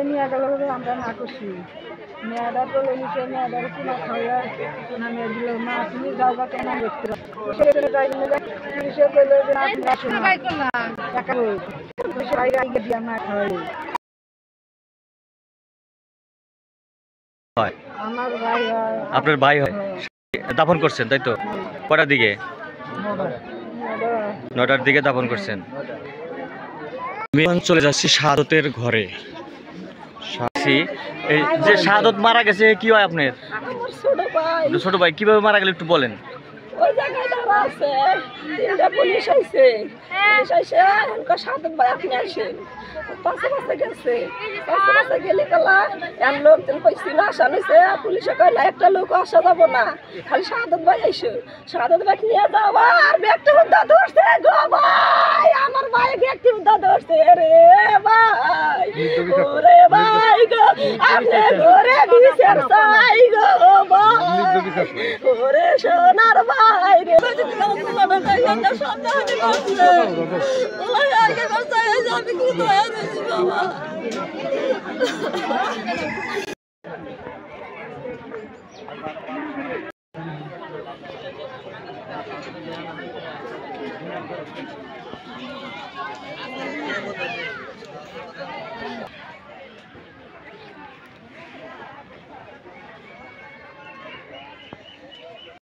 নিয়ে গেল আমরা না করছি মেয়েরা বলে নিচে মেয়েদের কিনা খাওয়া না মেয়ে দিল মা তুমি যাওয়া কেন দেখতে যাই পুলিশে বললো যে দিয়া মা খাওয়াই আমার ভাই হয় আপনার ভাই হয় দাফন করছেন তাই তো কটার দিকে 9টার দিকে দাফন করছেন আমি চলে যাচ্ছি শাহাদতের ঘরে এই যে শাহাদত মারা গেছে কি হয় আপনার ছোট ভাই কিভাবে মারা গেল একটু বলেন ওই জায়গায় দাঁড়া আছে তিনটা পুলিশ আইছে শাহাদত ভাই আপনি আসেন পাশে গেছে পাশে গেলে গেলা এর লোকজন কইছি না আসা নিছে পুলিশে কইলা একটা লোক আসা যাবো না খালি শাহাদত ভাই আইসো শাহাদত ভাই নিয়ে যাওয়া আর ব্যক্তি উদ্ধার ধরছে গো ভাই আমার ভাই ব্যক্তি উদ্ধার ধরছে রে ভাই ওরে ভাই গো আপনি ঘরে বিচার চাই গো ভাই ওরে সোনার ভাই রে আমি কি দয়া দিছি বাবা